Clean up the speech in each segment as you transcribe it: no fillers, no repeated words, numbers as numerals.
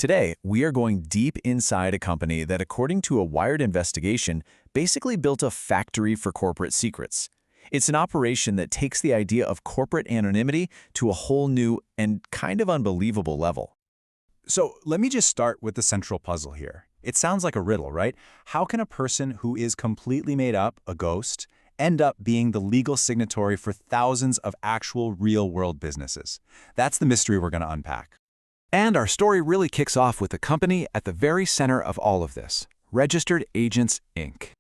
Today, we are going deep inside a company that, according to a Wired investigation, basically built a factory for corporate secrets. It's an operation that takes the idea of corporate anonymity to a whole new and kind of unbelievable level. So let me just start with the central puzzle here. It sounds like a riddle, right? How can a person who is completely made up, a ghost, end up being the legal signatory for thousands of actual real-world businesses? That's the mystery we're going to unpack. And our story really kicks off with the company at the very center of all of this, Registered Agents, Inc.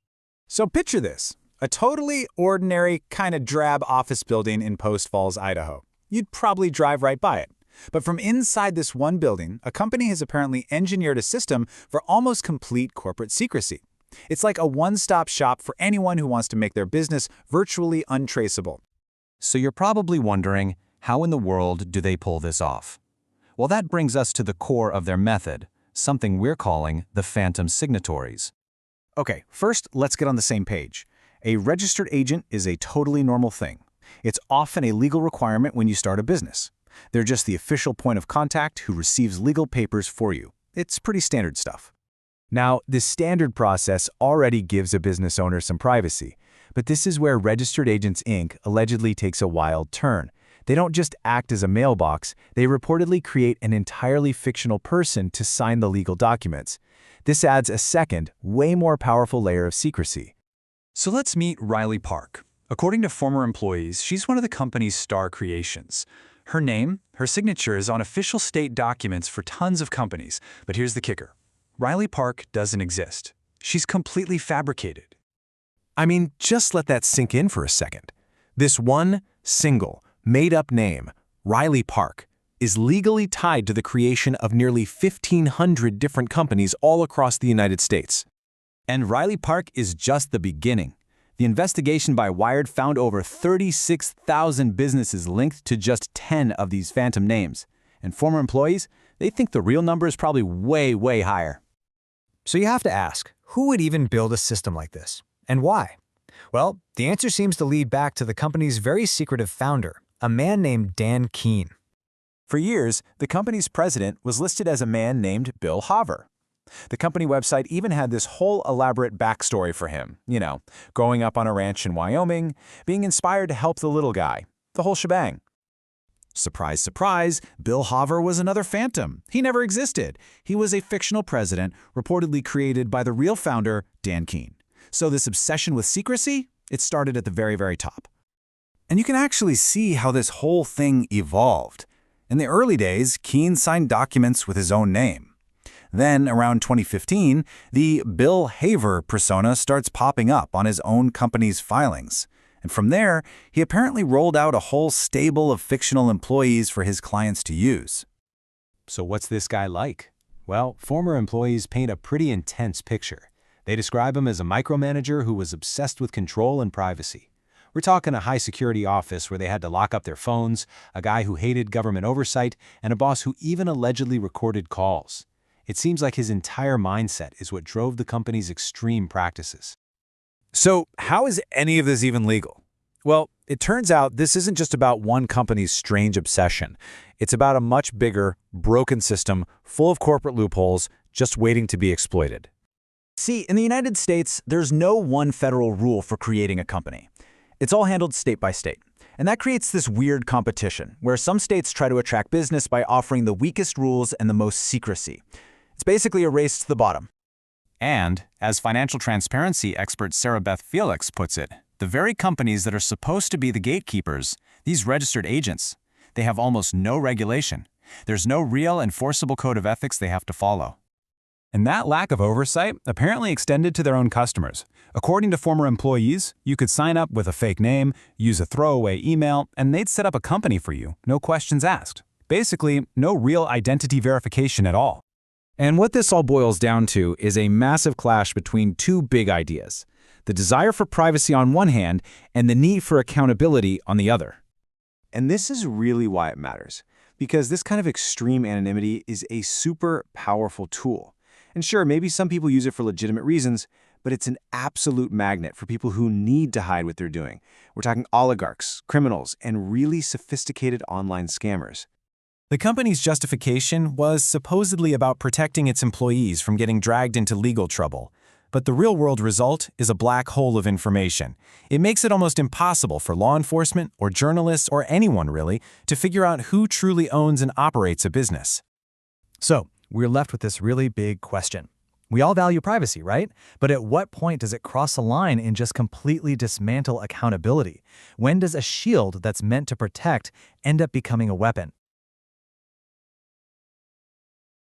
So picture this, a totally ordinary, kind of drab office building in Post Falls, Idaho. You'd probably drive right by it. But from inside this one building, a company has apparently engineered a system for almost complete corporate secrecy. It's like a one-stop shop for anyone who wants to make their business virtually untraceable. So you're probably wondering, how in the world do they pull this off? Well, that brings us to the core of their method, something we're calling the phantom signatories. Okay, first, let's get on the same page. A registered agent is a totally normal thing. It's often a legal requirement when you start a business. They're just the official point of contact who receives legal papers for you. It's pretty standard stuff. Now, this standard process already gives a business owner some privacy, but this is where Registered Agents, Inc. allegedly takes a wild turn. They don't just act as a mailbox, they reportedly create an entirely fictional person to sign the legal documents. This adds a second, way more powerful layer of secrecy. So let's meet Riley Park. According to former employees, she's one of the company's star creations. Her name, her signature is on official state documents for tons of companies. But here's the kicker. Riley Park doesn't exist. She's completely fabricated. I mean, just let that sink in for a second. This one, single, made-up name, Riley Park, is legally tied to the creation of nearly 1,500 different companies all across the United States. And Riley Park is just the beginning. The investigation by Wired found over 36,000 businesses linked to just 10 of these phantom names. And former employees, they think the real number is probably way, way higher. So you have to ask, who would even build a system like this? And why? Well, the answer seems to lead back to the company's very secretive founder, a man named Dan Keene. For years, the company's president was listed as a man named Bill Haaver. The company website even had this whole elaborate backstory for him. Growing up on a ranch in Wyoming, being inspired to help the little guy, the whole shebang. Surprise, surprise, Bill Haaver was another phantom. He never existed. He was a fictional president reportedly created by the real founder, Dan Keene. So this obsession with secrecy, it started at the very, very top. And you can actually see how this whole thing evolved. In the early days, Keene signed documents with his own name. Then, around 2015, the Bill Haaver persona starts popping up on his own company's filings. And from there, he apparently rolled out a whole stable of fictional employees for his clients to use. So what's this guy like? Well, former employees paint a pretty intense picture. They describe him as a micromanager who was obsessed with control and privacy. We're talking a high-security office where they had to lock up their phones, a guy who hated government oversight, and a boss who even allegedly recorded calls. It seems like his entire mindset is what drove the company's extreme practices. So how is any of this even legal? Well, it turns out this isn't just about one company's strange obsession. It's about a much bigger, broken system full of corporate loopholes just waiting to be exploited. See, in the United States, there's no one federal rule for creating a company. It's all handled state by state. And that creates this weird competition, where some states try to attract business by offering the weakest rules and the most secrecy. It's basically a race to the bottom. And, as financial transparency expert Sarah Beth Felix puts it, the very companies that are supposed to be the gatekeepers, these registered agents, they have almost no regulation. There's no real enforceable code of ethics they have to follow. And that lack of oversight apparently extended to their own customers. According to former employees, you could sign up with a fake name, use a throwaway email, and they'd set up a company for you, no questions asked. Basically, no real identity verification at all. And what this all boils down to is a massive clash between two big ideas: the desire for privacy on one hand and the need for accountability on the other. And this is really why it matters, because this kind of extreme anonymity is a super powerful tool. And sure, maybe some people use it for legitimate reasons, but it's an absolute magnet for people who need to hide what they're doing. We're talking oligarchs, criminals, and really sophisticated online scammers. The company's justification was supposedly about protecting its employees from getting dragged into legal trouble. But the real-world result is a black hole of information. It makes it almost impossible for law enforcement or journalists or anyone really to figure out who truly owns and operates a business. So, we're left with this really big question. We all value privacy, right? But at what point does it cross a line and just completely dismantle accountability? When does a shield that's meant to protect end up becoming a weapon?